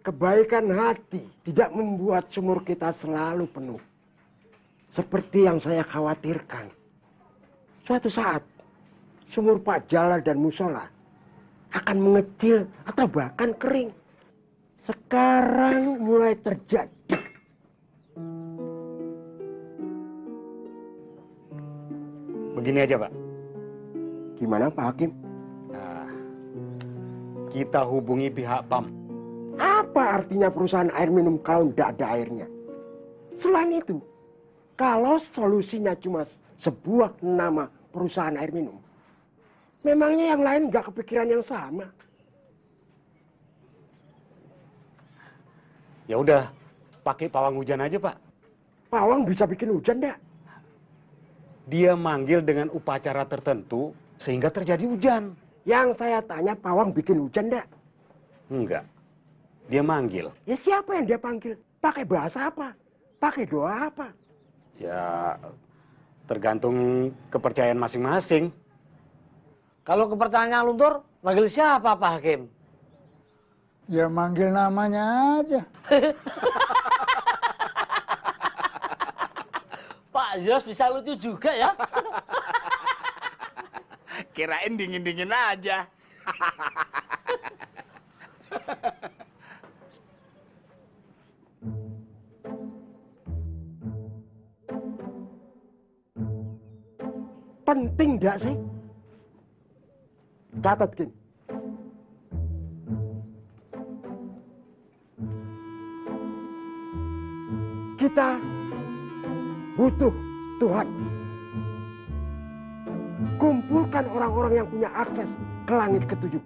Kebaikan hati tidak membuat sumur kita selalu penuh. Seperti yang saya khawatirkan. Suatu saat, sumur Pak Jalal dan musola akan mengecil atau bahkan kering. Sekarang mulai terjadi. Begini aja, Pak. Gimana Pak Hakim? Nah, kita hubungi pihak PAM. Apa artinya perusahaan air minum kalau tidak ada airnya? Selain itu, kalau solusinya cuma sebuah nama perusahaan air minum, memangnya yang lain nggak kepikiran yang sama? Ya udah, pakai pawang hujan aja, Pak. Pawang bisa bikin hujan nggak? Dia manggil dengan upacara tertentu sehingga terjadi hujan. Yang saya tanya, pawang bikin hujan nggak? Enggak. Dia manggil. Ya siapa yang dia panggil? Pakai bahasa apa? Pakai doa apa? Ya, tergantung kepercayaan masing-masing. Kalau kepercayaan luntur, manggil siapa Pak Hakim? Ya manggil namanya aja. Pak Yos bisa lucu juga ya. Kirain dingin-dingin aja. Penting nggak sih? Catat, Kim. Kita butuh Tuhan. Kumpulkan orang-orang yang punya akses ke langit ketujuh.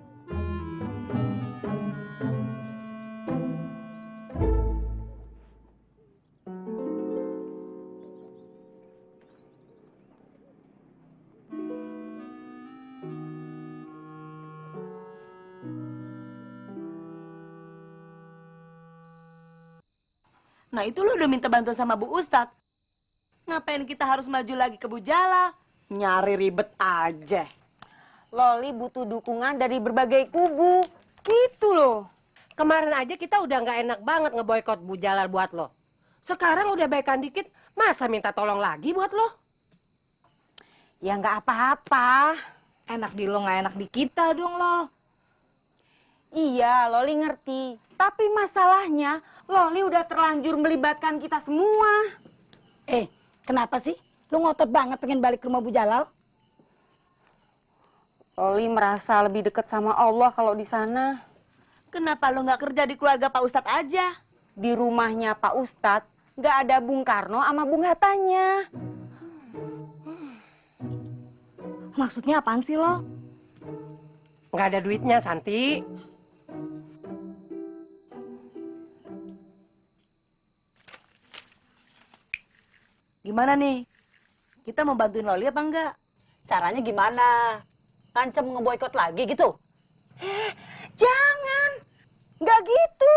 Nah itu lo udah minta bantuan sama Bu Ustadz. Ngapain kita harus maju lagi ke Bu Jalal? Nyari ribet aja. Loli butuh dukungan dari berbagai kubu. Gitu loh. Kemarin aja kita udah nggak enak banget ngeboikot Bu Jalal buat lo. Sekarang udah baikan dikit, masa minta tolong lagi buat lo? Ya nggak apa-apa. Enak di lo nggak enak di kita dong lo. Iya, Loli ngerti. Tapi masalahnya, Loli udah terlanjur melibatkan kita semua. Kenapa sih? Lu ngotot banget pengen balik ke rumah Bu Jalal? Loli merasa lebih dekat sama Allah kalau di sana. Kenapa lo nggak kerja di keluarga Pak Ustadz aja? Di rumahnya Pak Ustadz, nggak ada Bung Karno sama Bung Hattanya. Maksudnya apaan sih lo? Nggak ada duitnya, Santi. Gimana nih? Kita mau bantuin Loli apa enggak? Caranya gimana? Ngancem ngeboikot lagi gitu? Jangan. Nggak gitu.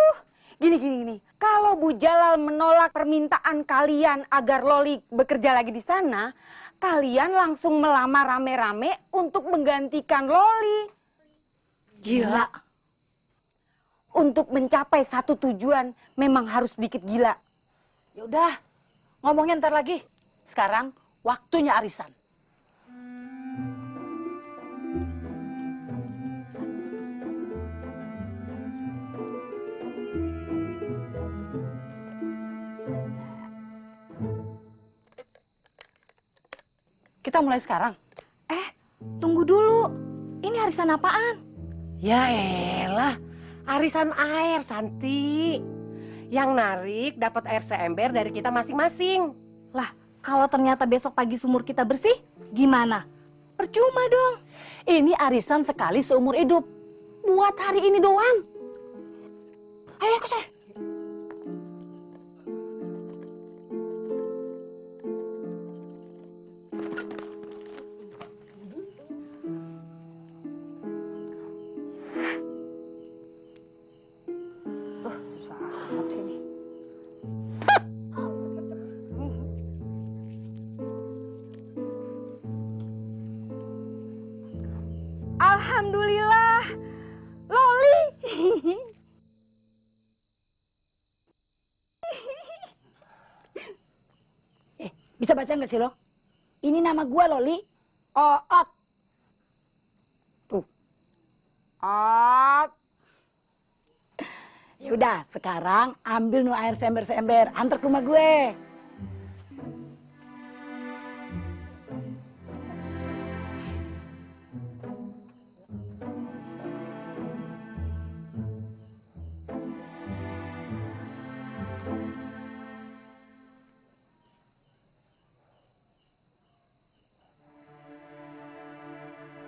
Gini. Kalau Bu Jalal menolak permintaan kalian agar Loli bekerja lagi di sana, kalian langsung melamar rame-rame untuk menggantikan Loli. Gila. Untuk mencapai satu tujuan memang harus sedikit gila. Yaudah, ngomongnya ntar lagi. Sekarang waktunya arisan. Kita mulai sekarang. Tunggu dulu. Ini arisan apaan? Ya elah, arisan air, Santi. Yang narik dapat air seember dari kita masing-masing. Lah, kalau ternyata besok pagi sumur kita bersih, gimana? Percuma dong. Ini arisan sekali seumur hidup. Buat hari ini doang. Ayo ke saya. Alhamdulillah, Loli. Bisa baca nggak sih lo? Ini nama gua lo, Li. Oot. Tuh. Oot. Yaudah, sekarang ambil nu air seember-seember. Antar ke rumah gue.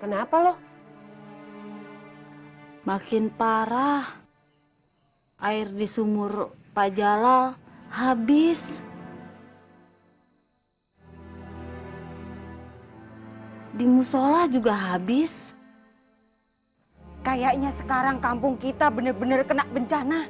Kenapa lo? Makin parah. Air di sumur Pak Jalal habis. Di musola juga habis. Kayaknya sekarang kampung kita bener-bener kena bencana.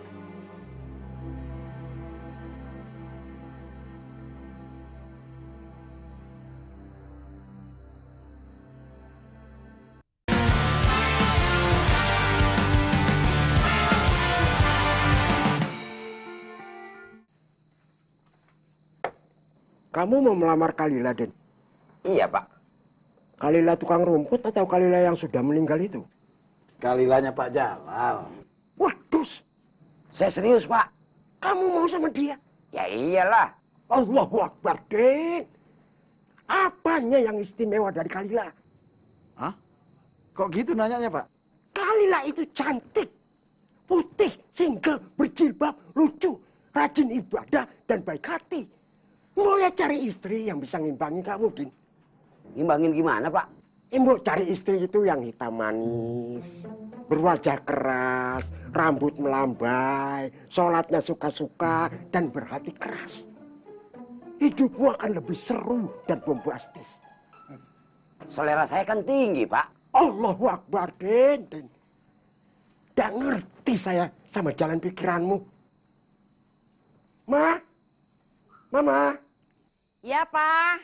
Kamu mau melamar Kalila, Den? Iya, Pak. Kalila tukang rumput atau Kalila yang sudah meninggal itu? Kalilanya Pak Jalal. Waduh, Saya serius, Pak. kamu mau sama dia? Ya iyalah. Allahu Akbar, Den. Apanya yang istimewa dari Kalila? Hah? Kok gitu nanyanya, Pak? Kalila itu cantik, putih, single, berjilbab, lucu, rajin ibadah, dan baik hati. Mau ya cari istri yang bisa ngimbangi kamu, Din. Ngimbangin gimana, Pak? Ibu cari istri itu yang hitam manis, berwajah keras, rambut melambai, sholatnya suka-suka, dan berhati keras. Hidupmu akan lebih seru dan bombastis. Selera saya kan tinggi, Pak. Allahu Akbar, Den. Tidak ngerti saya sama jalan pikiranmu. Ma? Mama? Ya, Pak.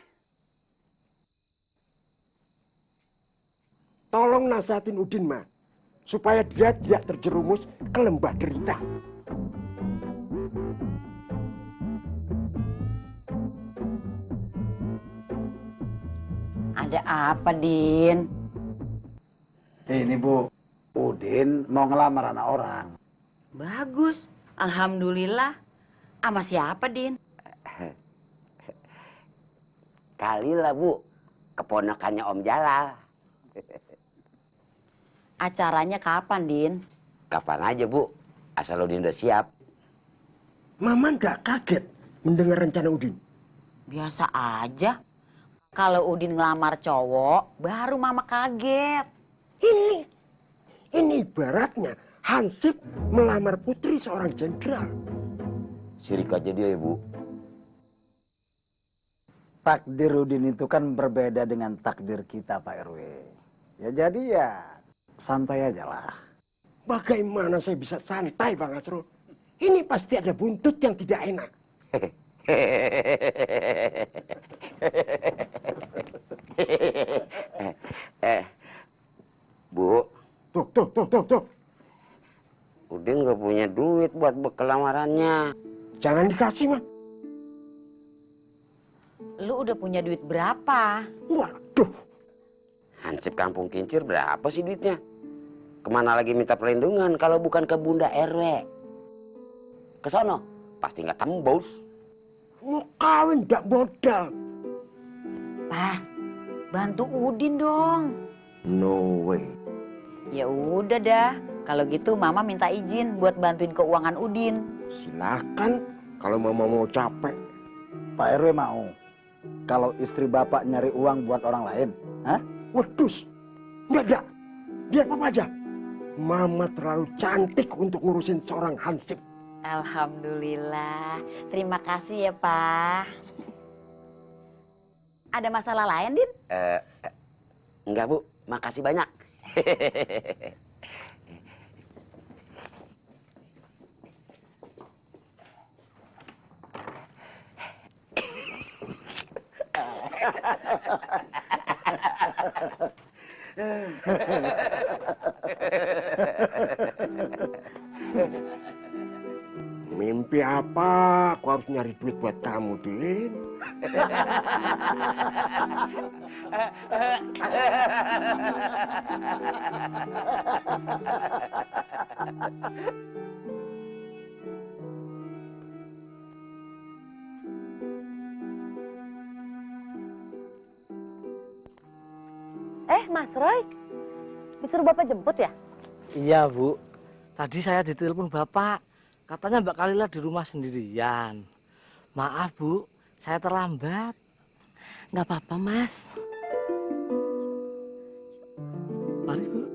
Tolong nasihatin Udin, Ma. Supaya dia tidak terjerumus ke lembah derita. Ada apa, Din? Ini, Bu. Udin mau ngelamar anak orang. Bagus. Alhamdulillah. Sama siapa, Din? Kalila, Bu. Keponakannya Om Jalal. Acaranya kapan, Din? Kapan aja, Bu. Asal Udin udah siap. Mama nggak kaget mendengar rencana Udin. Biasa aja. Kalau Udin ngelamar cowok, baru Mama kaget. Ini ibaratnya Hansip melamar putri seorang jenderal. Sirik aja dia, ya, Bu. Takdir Udin itu kan berbeda dengan takdir kita, Pak RW. Ya jadi ya santai aja lah. Bagaimana saya bisa santai, Bang Asrul? Ini pasti ada buntut yang tidak enak. Bu, Tuh. Udin gak punya duit buat bekal lamarannya. Jangan dikasih, Mah. Lu udah punya duit berapa? Waduh, Hansip kampung kincir berapa sih duitnya? Kemana lagi minta perlindungan kalau bukan ke Bunda RW? Kesono pasti nggak tembus. mau kawin nggak modal. Pak, bantu Udin dong. No way. Ya udah dah. Kalau gitu Mama minta izin buat bantuin keuangan Udin. Silakan kalau mama mau capek. Pak RW mau kalau istri bapak nyari uang buat orang lain, hah? Wedus, enggak. Biar papa aja. Mama terlalu cantik untuk ngurusin seorang hansip. Alhamdulillah. Terima kasih ya, Pak. Ada masalah lain, Din? Enggak, Bu. Makasih banyak. Mimpi apa? Aku harus nyari duit buat kamu, Din. Mas Roy, disuruh Bapak jemput ya? Iya, Bu. Tadi saya ditelepon Bapak. Katanya Mbak Kalila di rumah sendirian. Maaf, Bu. Saya terlambat. Nggak apa-apa, Mas. Mari, Bu.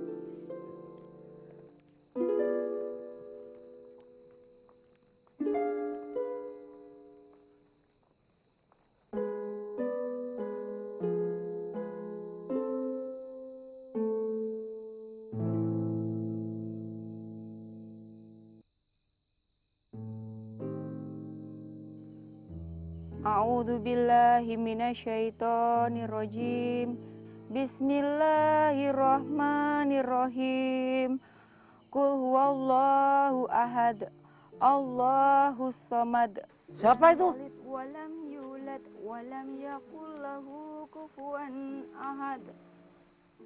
A'udzu billahi minasyaitonir rajim. Bismillahirrahmanirrahim. Qul huwallahu ahad. Allahus samad. Siapa itu? Walam yulad walam yakul lahu kufuwan ahad.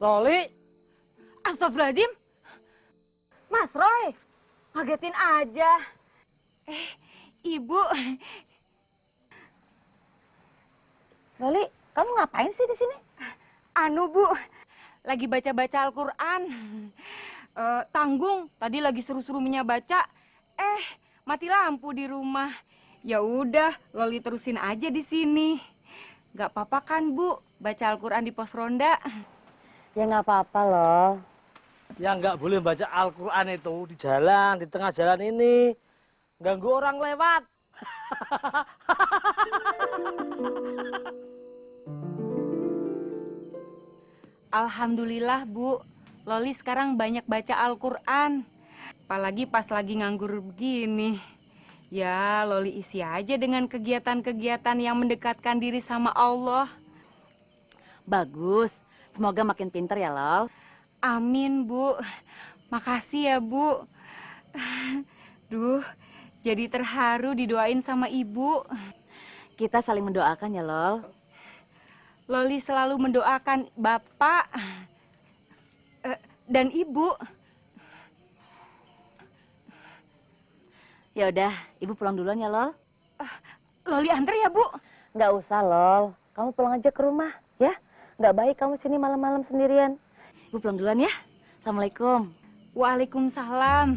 Loli? Astagfirullahaladzim. Mas Roy, ngagetin aja. Ibu. Loli, kamu ngapain sih di sini? Anu, Bu, lagi baca-baca Al-Qur'an. Tanggung, tadi lagi seru-serunya baca. Mati lampu di rumah. Ya udah, Loli terusin aja di sini. Gak apa-apa kan, Bu, baca Al-Qur'an di pos ronda? Ya nggak apa-apa loh. Yang nggak boleh baca Al-Quran itu di jalan, di tengah jalan ini. Ganggu orang lewat. Alhamdulillah, Bu. Loli sekarang banyak baca Al-Quran. Apalagi pas lagi nganggur begini. Ya, Loli isi aja dengan kegiatan-kegiatan yang mendekatkan diri sama Allah. Bagus. Semoga makin pinter ya, Lol. Amin, Bu. Makasih ya, Bu. Duh, jadi terharu didoain sama Ibu. Kita saling mendoakan ya, Lol. Loli selalu mendoakan Bapak dan Ibu. Ya udah, Ibu pulang duluan ya, Lol. Loli antar ya, Bu. Nggak usah, Lol. Kamu pulang aja ke rumah, ya. Nggak baik kamu sini malam-malam sendirian. Ibu pulang duluan ya. Assalamualaikum. Waalaikumsalam.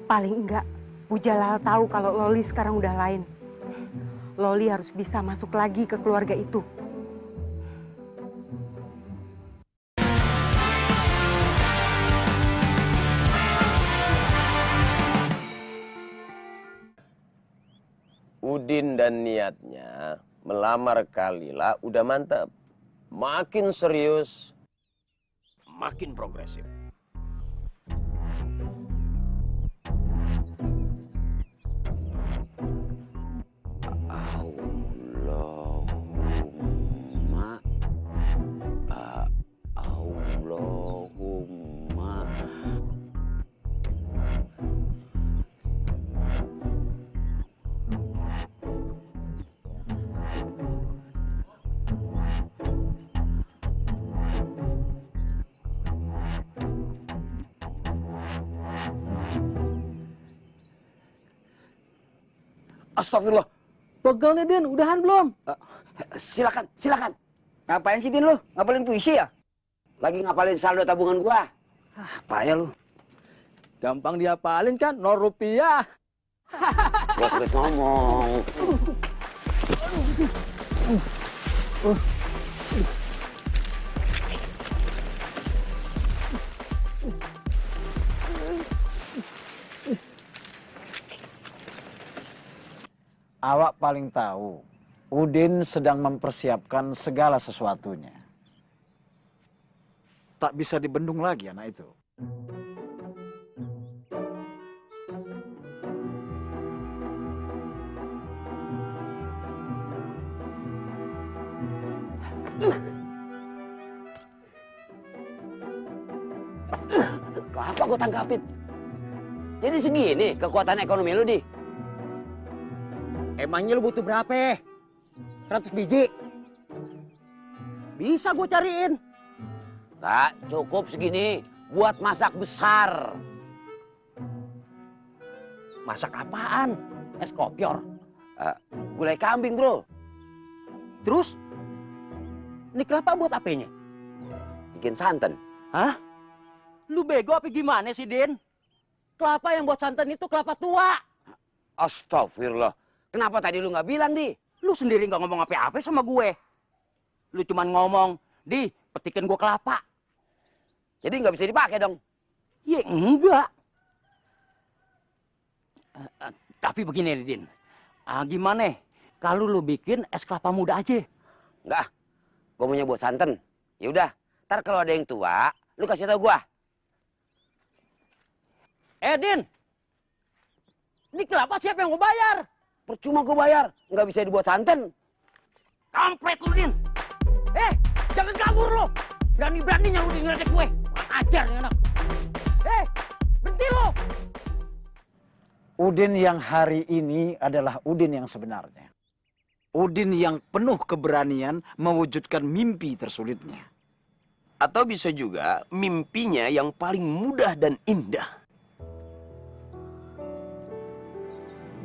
Paling enggak, Bu Jalal tahu kalau Loli sekarang udah lain. Loli harus bisa masuk lagi ke keluarga itu. Udin dan niatnya melamar Kalila udah mantap. Makin serius, makin progresif. Allahumma Allahumma Astagfirullah. Pegel nih, Din. Udahan belum? Silakan, silakan. Ngapain sih, Din, lu? Ngapalin puisi ya? Lagi ngapalin saldo tabungan gua. Payah lu. Gampang diapalin kan? 0 rupiah. Gua sebut ngomong. Awak paling tahu, Udin sedang mempersiapkan segala sesuatunya. Tak bisa dibendung lagi anak itu. Apa gua tanggapin? Jadi segini kekuatan ekonomi lu, Di? Emangnya lu butuh berapa? 100 biji? Bisa gue cariin. Tak cukup segini buat masak besar. Masak apaan? Es kopior. Gulai kambing, bro. Terus? Ini kelapa buat apanya? Bikin santan. Hah? Lu bego apa gimana sih, Din? Kelapa yang buat santan itu kelapa tua. Astagfirullah. Kenapa tadi lu nggak bilang, Di? Lu sendiri nggak ngomong apa-apa sama gue. Lu cuman ngomong, Di, petikin gue kelapa. Jadi nggak bisa dipakai dong? Ya enggak. Tapi begini, Din. Gimana kalau lu bikin es kelapa muda aja? Enggak. Gue maunya buat santan. Ya udah. Ntar kalau ada yang tua, lu kasih tau gua. Din. Ini kelapa siapa yang mau bayar? Percuma gue bayar, nggak bisa dibuat santan. Kampret lu, Din. Jangan kabur lo. Berani-beraninya lu ngeledek gue. Ajar nih anak. Berhenti lo. Udin yang hari ini adalah Udin yang sebenarnya. Udin yang penuh keberanian mewujudkan mimpi tersulitnya. Atau bisa juga mimpinya yang paling mudah dan indah.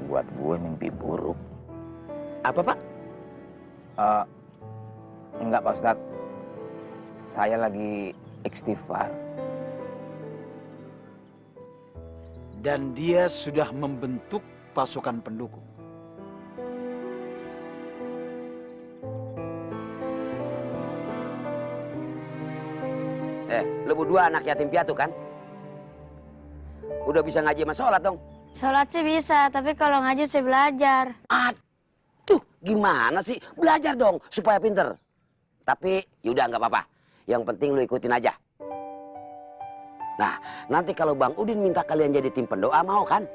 Buat gue mimpi buruk. Apa, Pak? Enggak, Pak Ustadz. Saya lagi istighfar. Dan dia sudah membentuk pasukan pendukung. Lu berdua anak yatim piatu kan? Udah bisa ngaji sama sholat dong? Sholat sih bisa, tapi kalau ngaji saya belajar. Aduh, gimana sih? Belajar dong supaya pinter. Tapi yaudah nggak apa-apa. Yang penting lu ikutin aja. Nah, nanti kalau Bang Udin minta kalian jadi tim pendoa, mau kan?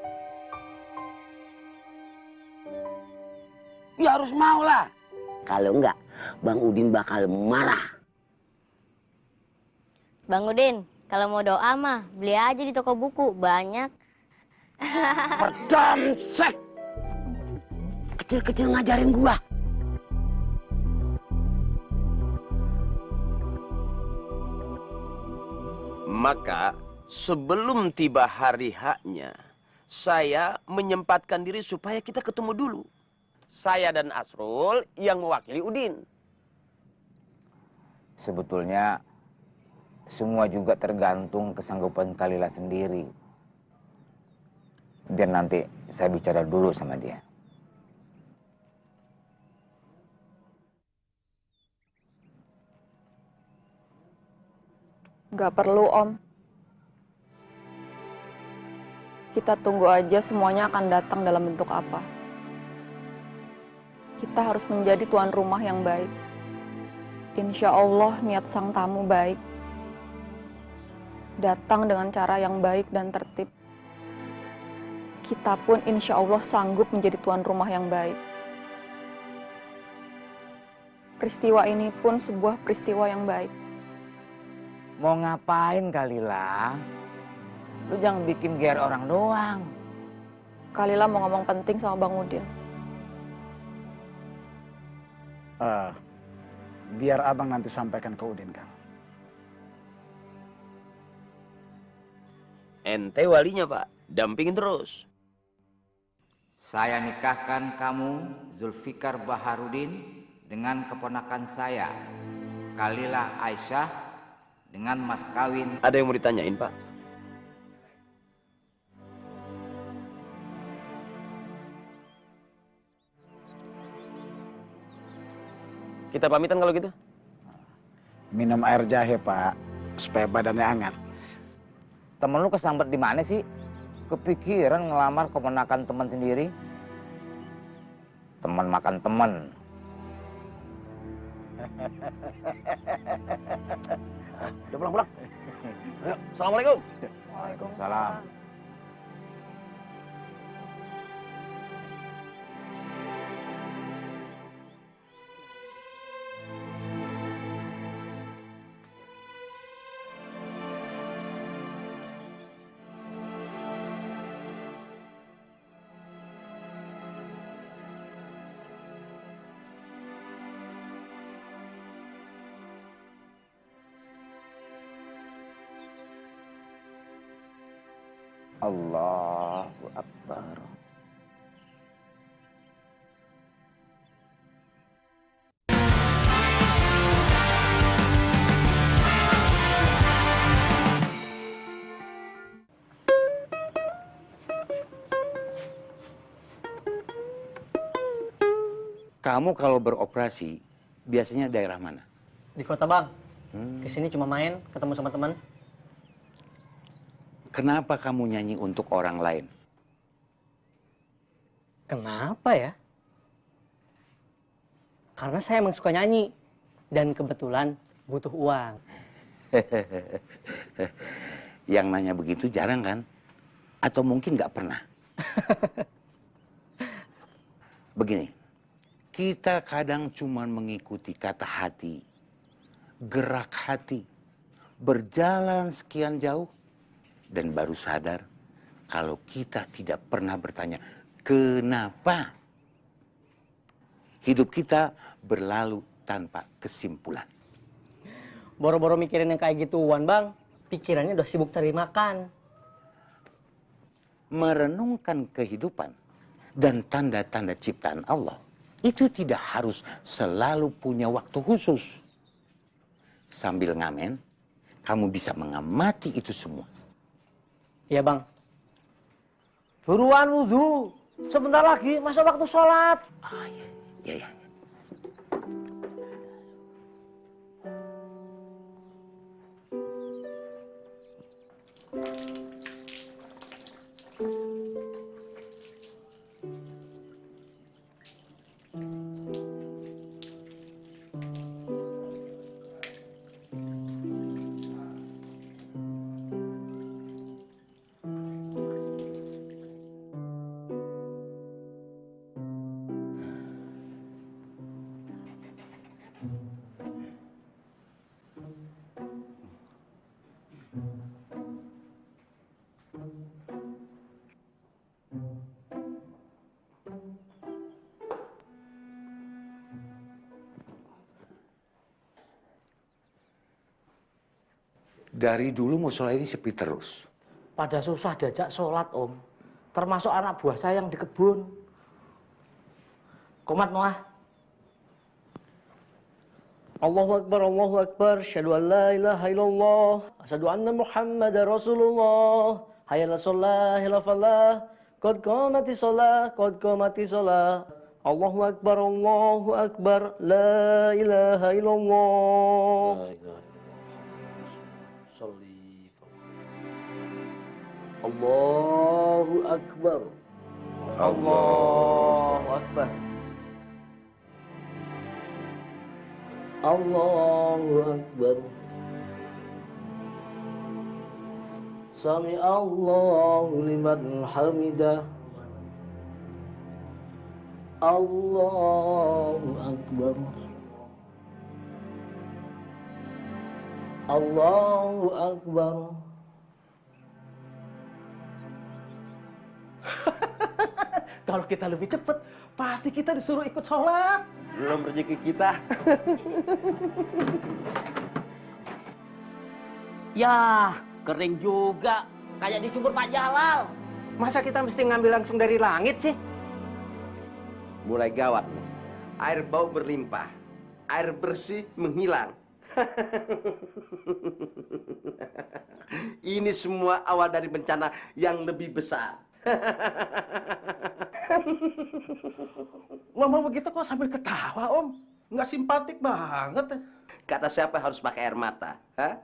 Ya harus mau lah. Kalau enggak, Bang Udin bakal marah. Bang Udin, kalau mau doa mah beli aja di toko buku, banyak. Berdamsek! Kecil-kecil ngajarin gua. Maka sebelum tiba hari haknya, saya menyempatkan diri supaya kita ketemu dulu. Saya dan Asrul yang mewakili Udin. Sebetulnya semua juga tergantung kesanggupan Kalila sendiri. Biar nanti saya bicara dulu sama dia. Gak perlu, Om. Kita tunggu aja semuanya akan datang dalam bentuk apa. Kita harus menjadi tuan rumah yang baik. Insya Allah niat sang tamu baik. Datang dengan cara yang baik dan tertib. Kita pun insya Allah sanggup menjadi tuan rumah yang baik. Peristiwa ini pun sebuah peristiwa yang baik. Mau ngapain Kalila? Lu jangan bikin gear orang doang. Kalila mau ngomong penting sama Bang Udin. Biar abang nanti sampaikan ke Udin, kan. Ente walinya, Pak. Dampingin terus. Saya nikahkan kamu, Zulfikar Baharudin, dengan keponakan saya, Kalila Aisyah, dengan mas kawin. Ada yang mau ditanyain, Pak? Kita pamitan kalau gitu. Minum air jahe, Pak, supaya badannya hangat. Temen lu kesambet di mana sih? Kepikiran ngelamar keponakan teman sendiri? Teman makan teman. Udah pulang. Ayo, assalamualaikum. Waalaikumsalam. Allahu Akbar. Kamu kalau beroperasi biasanya daerah mana? Di kota bang. Kesini cuma main, ketemu sama teman. Kenapa kamu nyanyi untuk orang lain? Kenapa ya? Karena saya emang suka nyanyi. Dan kebetulan butuh uang. Yang nanya begitu jarang kan? Atau mungkin nggak pernah? Begini, kita kadang cuma mengikuti kata hati, gerak hati, berjalan sekian jauh, dan baru sadar kalau kita tidak pernah bertanya, kenapa? Hidup kita berlalu tanpa kesimpulan. Boro-boro mikirin yang kayak gituan bang, pikirannya udah sibuk cari makan. Merenungkan kehidupan dan tanda-tanda ciptaan Allah, itu tidak harus selalu punya waktu khusus. Sambil ngamen, kamu bisa mengamati itu semua. Iya bang. Buruan wudhu. Sebentar lagi masa waktu sholat. Iya. Dari dulu musola ini sepi terus. Pada susah diajak sholat om. Termasuk anak buah saya yang di kebun. Komat Noah. Allahu Akbar, syahadu an la ilaha illallah, asyhadu anna Muhammadar Rasulullah, hayya 'alas shalah, hayya 'alal falah, qad qamati shalah. Allahu Akbar, la ilaha illallah. Allahu Akbar. Allahu Akbar. Allahu Akbar. Sami Allahu liman hamidah. Allahu Akbar. Allahu Akbar. Kalau kita lebih cepat, pasti kita disuruh ikut sholat. Belum rezeki kita. Ya, kering juga. Kayak di sumur Pak Jalal. Masa kita mesti ngambil langsung dari langit sih? Mulai gawat nih. Air bau berlimpah. Air bersih menghilang. Ini semua awal dari bencana yang lebih besar. Ngomong begitu kok sambil ketawa, Om? Nggak simpatik banget. Kata siapa harus pakai air mata? Hah?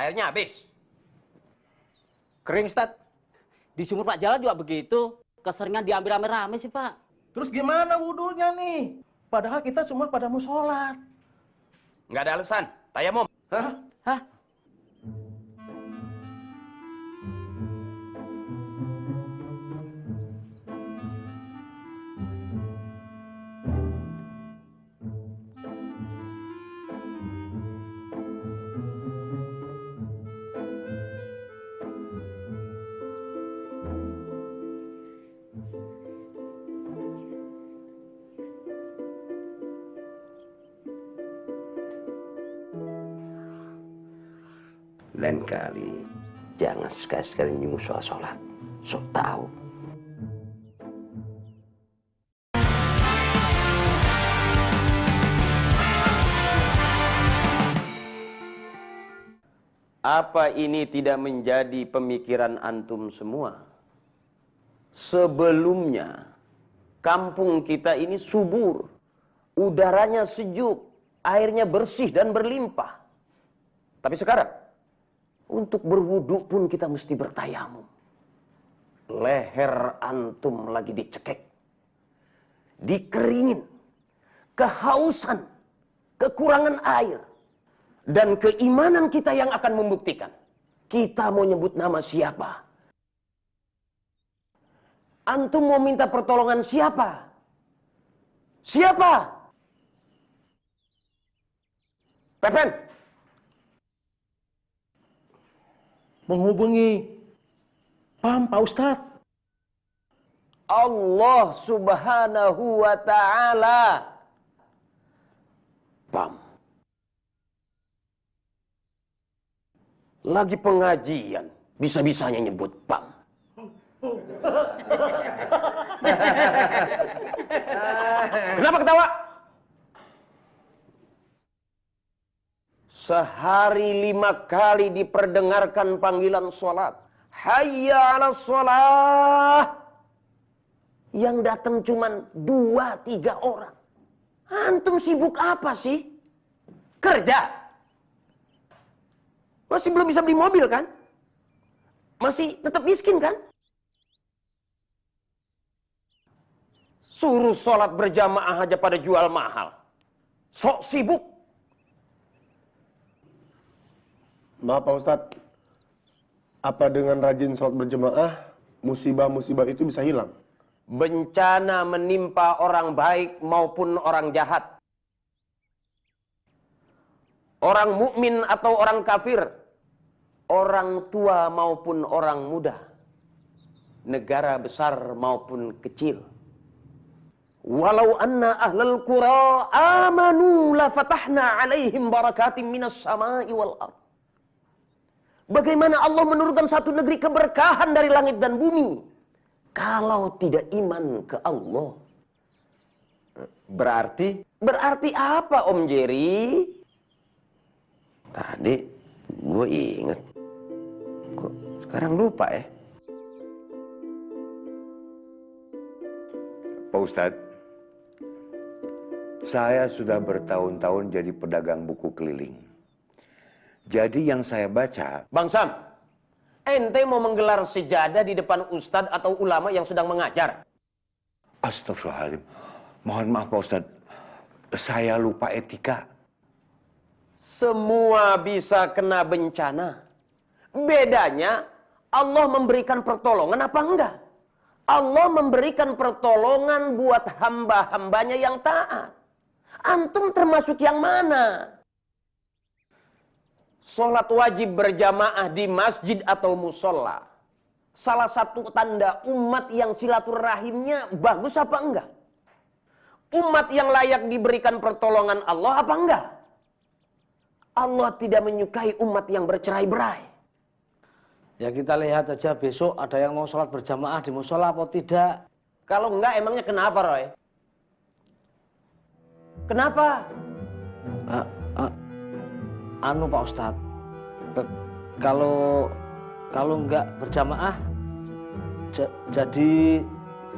Airnya habis. Kering, Ustaz. Di sumur Pak Jalal juga begitu. Keseringan diambil rame-rame sih, Pak. Terus gimana wudhunya nih? Padahal kita semua pada mau sholat. Nggak ada alasan. Tayamum. Hah? Hah? Lain kali jangan sekali-sekali nyuruh soal sholat. Sok tahu. Apa ini tidak menjadi pemikiran antum semua? Sebelumnya, kampung kita ini subur, udaranya sejuk, airnya bersih dan berlimpah. Tapi sekarang, untuk berwudu pun kita mesti bertayamum. Leher antum lagi dicekek, dikeringin, kehausan, kekurangan air. Dan keimanan kita yang akan membuktikan. Kita mau nyebut nama siapa? Antum mau minta pertolongan siapa? Siapa? Pepen. Menghubungi PAM, Pak Ustadz. Allah Subhanahu wa Ta'ala. PAM. Lagi pengajian, bisa-bisanya nyebut PAM. Kenapa ketawa? Sehari 5 kali diperdengarkan panggilan sholat. Hayya 'alas sholat. Yang datang cuman 2-3 orang. Antum sibuk apa sih? Kerja. Masih belum bisa beli mobil kan? Masih tetap miskin kan? Suruh sholat berjamaah aja pada jual mahal. Sok sibuk. Maaf Pak Ustadz, apa dengan rajin sholat berjamaah, musibah-musibah itu bisa hilang? Bencana menimpa orang baik maupun orang jahat. Orang mukmin atau orang kafir, orang tua maupun orang muda, negara besar maupun kecil. Walau anna ahlal qura amanu la fatahna alaihim barakatim minas sama'i wal ard. Bagaimana Allah menurunkan satu negeri keberkahan dari langit dan bumi kalau tidak iman ke Allah? Berarti apa Om Jerry? Tadi gue inget, kok sekarang lupa ya? Pak Ustadz, saya sudah bertahun-tahun jadi pedagang buku keliling. Jadi yang saya baca... Bang Sam, ente mau menggelar sejadah di depan ustadz atau ulama yang sedang mengajar? Astagfirullahaladzim. Mohon maaf Pak Ustadz, saya lupa etika. Semua bisa kena bencana. Bedanya Allah memberikan pertolongan apa enggak? Allah memberikan pertolongan buat hamba-hambanya yang taat. Antum termasuk yang mana? Sholat wajib berjamaah di masjid atau musola. Salah satu tanda umat yang silaturahimnya bagus apa enggak? Umat yang layak diberikan pertolongan Allah apa enggak? Allah tidak menyukai umat yang bercerai-berai. Ya kita lihat aja besok ada yang mau sholat berjamaah di musola atau tidak. Kalau enggak emangnya kenapa Roy? Kenapa? Anu Pak Ustadz, kalau enggak berjamaah,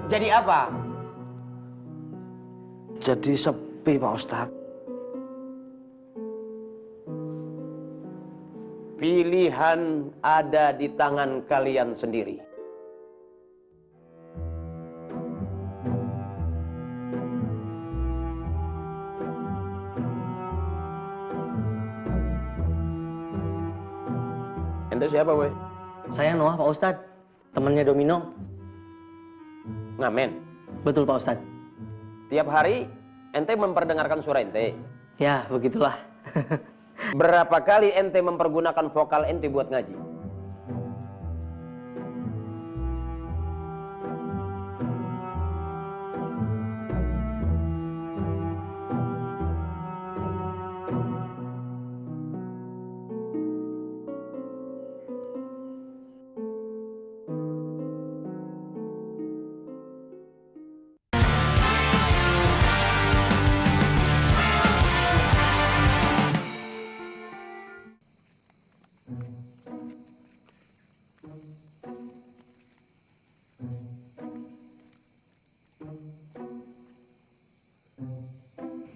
jadi apa? Jadi sepi Pak Ustadz. Pilihan ada di tangan kalian sendiri. Ente siapa, boy? Saya Noah, Pak Ustadz. Temannya Domino. Ngamen? Betul, Pak Ustadz. Tiap hari ente memperdengarkan suara ente? Ya, begitulah. Berapa kali ente mempergunakan vokal ente buat ngaji?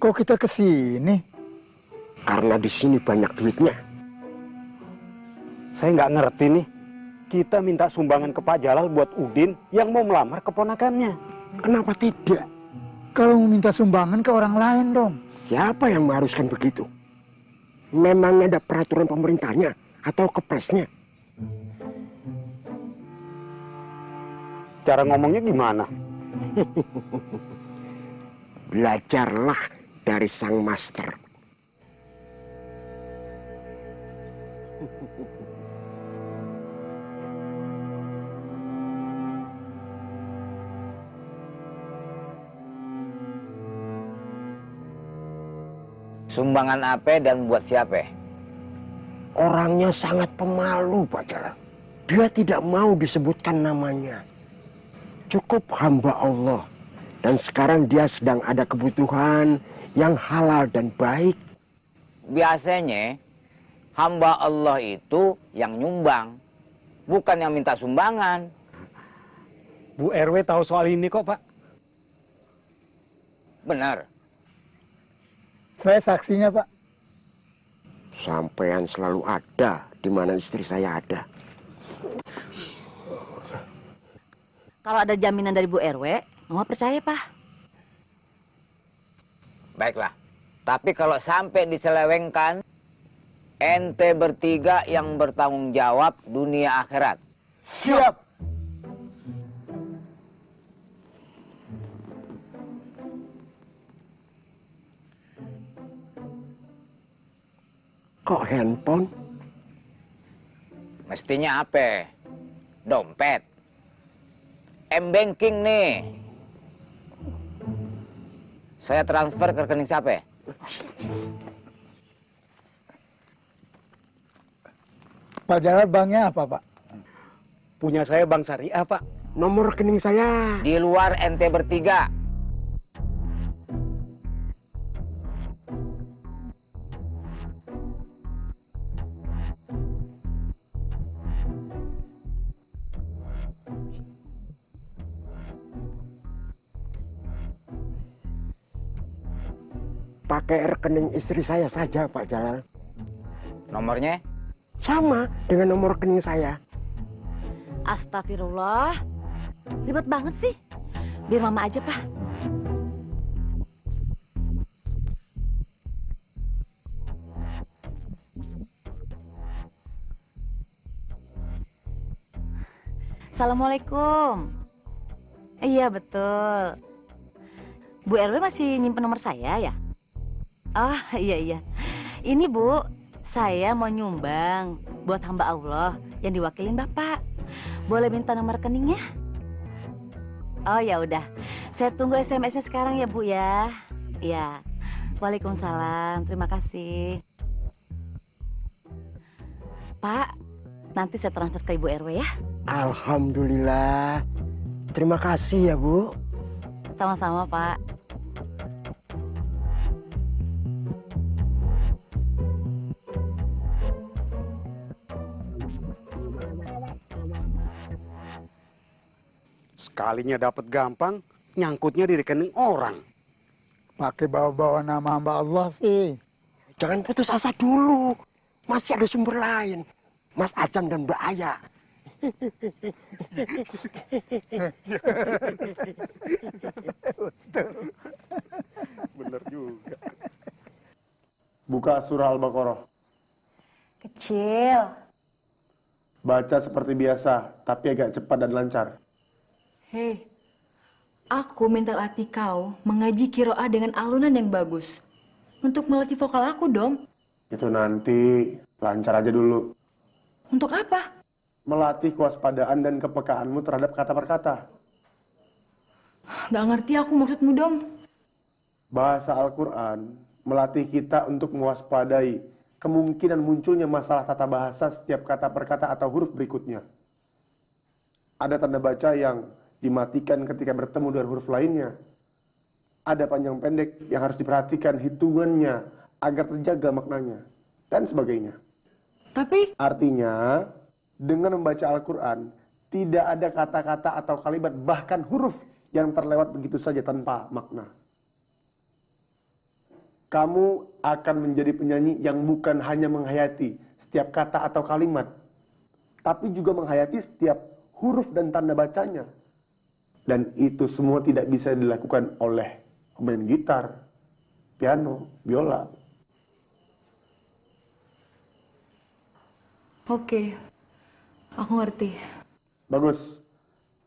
Kok kita ke sini? Karena di sini banyak duitnya. Saya nggak ngerti nih. Kita minta sumbangan ke Pak Jalal buat Udin yang mau melamar keponakannya. Kenapa tidak? Kalau mau minta sumbangan ke orang lain dong. Siapa yang mengharuskan begitu? Memangnya ada peraturan pemerintahnya atau kepresnya? Cara ngomongnya gimana? Belajarlah dari sang master. Sumbangan apa dan buat siapa? Orangnya sangat pemalu, Pak Jalal. Dia tidak mau disebutkan namanya. Cukup hamba Allah. Dan sekarang dia sedang ada kebutuhan yang halal dan baik. Biasanya hamba Allah itu yang nyumbang, bukan yang minta sumbangan. Bu RW tahu soal ini kok, Pak. Benar. Saya saksinya, Pak. Sampean selalu ada di mana istri saya ada. Kalau ada jaminan dari Bu RW, Mama percaya, Pak. Baiklah. Tapi kalau sampai diselewengkan, ente bertiga yang bertanggung jawab dunia akhirat. Siap. Kok handphone? Mestinya apa? Dompet. M-Banking nih. Saya transfer ke rekening siapa? Pak Jalal banknya apa, Pak? Punya saya Bank Syariah, Pak. Nomor rekening saya. Di luar ente bertiga. Pakai rekening istri saya saja, Pak Jalal. Nomornya? Sama dengan nomor rekening saya. Astagfirullah. Ribet banget sih. Biar Mama aja, Pak. Assalamualaikum. Iya, betul. Bu RW masih nyimpen nomor saya ya? Oh, iya. Ini Bu, saya mau nyumbang buat hamba Allah yang diwakilin Bapak. Boleh minta nomor rekeningnya? Oh ya udah, saya tunggu SMS-nya sekarang ya Bu ya. Ya, Waalaikumsalam, terima kasih. Pak, nanti saya transfer ke Ibu RW ya. Alhamdulillah. Terima kasih ya Bu. Sama-sama Pak. Sekalinya dapat gampang, nyangkutnya di rekening orang. Pakai bawa-bawa nama hamba Allah sih. Jangan putus asa dulu. Masih ada sumber lain. Mas Ajam dan Mbak Aya. Bener juga. Buka surah Al-Baqarah. Kecil. Baca seperti biasa, tapi agak cepat dan lancar. Hei, aku minta latih kau mengaji kiroah dengan alunan yang bagus. Untuk melatih vokal aku dong. Itu nanti, lancar aja dulu. Untuk apa? Melatih kewaspadaan dan kepekaanmu terhadap kata per kata. Gak ngerti aku maksudmu dong. Bahasa Al-Quran melatih kita untuk mewaspadai kemungkinan munculnya masalah tata bahasa setiap kata per kata atau huruf berikutnya. Ada tanda baca yang dimatikan ketika bertemu dengan huruf lainnya. Ada panjang pendek yang harus diperhatikan hitungannya agar terjaga maknanya, dan sebagainya. Tapi artinya, dengan membaca Al-Quran, tidak ada kata-kata atau kalimat, bahkan huruf yang terlewat begitu saja tanpa makna. kamu akan menjadi penyanyi yang bukan hanya menghayati setiap kata atau kalimat, tapi juga menghayati setiap huruf dan tanda bacanya. Dan itu semua tidak bisa dilakukan oleh pemain gitar, piano, biola. Oke, aku ngerti. Bagus.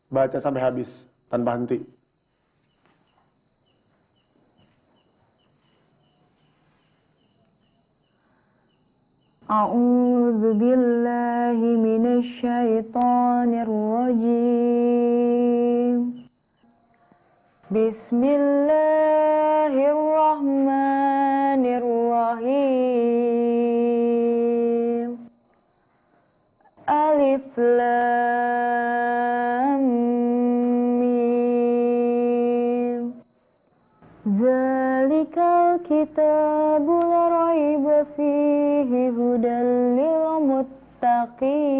Baca sampai habis, tanpa henti. A'udzu billahi minasy syaithanir rajim. Bismillahirrahmanirrahim. Alif Lam Mim. Zalikal kitabu la raiba fihi hudan lil muttaqin.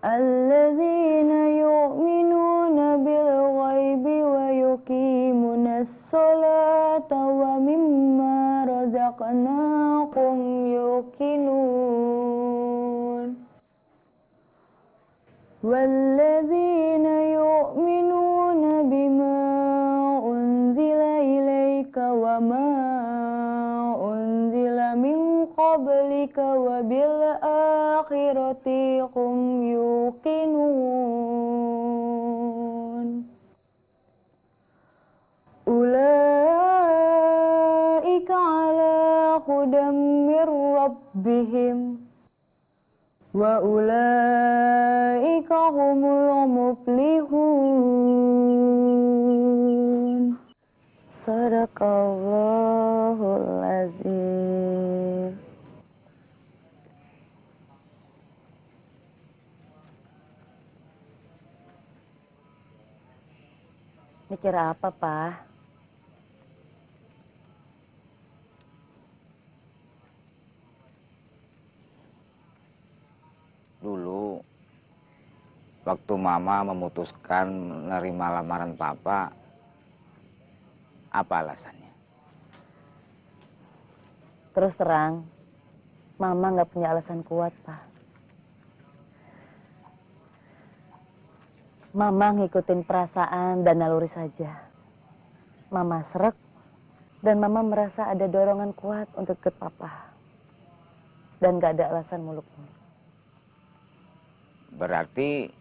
Alladzina yu'minuna bil ghaibi wa yuqimunas salata wa mimma razaqnahum yuqinun. Walladzina yu'minuna bima unzila ilaika wa ma unzila min qablika wa bil akhirati hum yuqinun. Ulaika ala hudam mir rabbihim wa ulaika humul muflihun. Sadaqallahul azim. Mikir apa, Pak? Dulu, waktu Mama memutuskan menerima lamaran Papa, apa alasannya? Terus terang, Mama nggak punya alasan kuat, Pak. Mama ngikutin perasaan dan naluri saja. Mama srek, dan Mama merasa ada dorongan kuat untuk ikut Papa. Dan gak ada alasan muluk-muluk. Berarti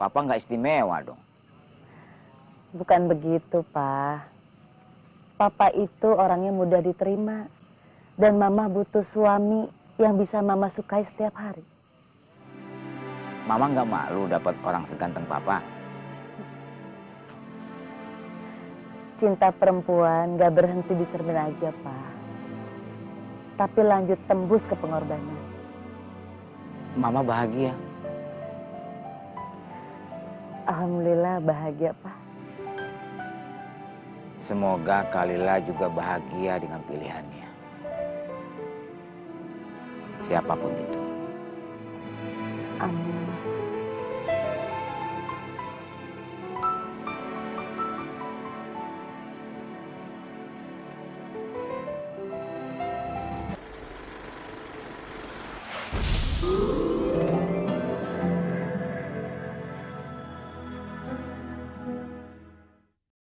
Papa nggak istimewa dong? Bukan begitu, Pak. Papa itu orangnya mudah diterima. Dan Mama butuh suami yang bisa Mama sukai setiap hari. Mama nggak malu dapat orang seganteng Papa? Cinta perempuan gak berhenti di cermin aja, Pak. Tapi lanjut tembus ke pengorbanan. Mama bahagia? Alhamdulillah bahagia, Pak. Semoga Kalila juga bahagia dengan pilihannya. Siapapun itu. Amin.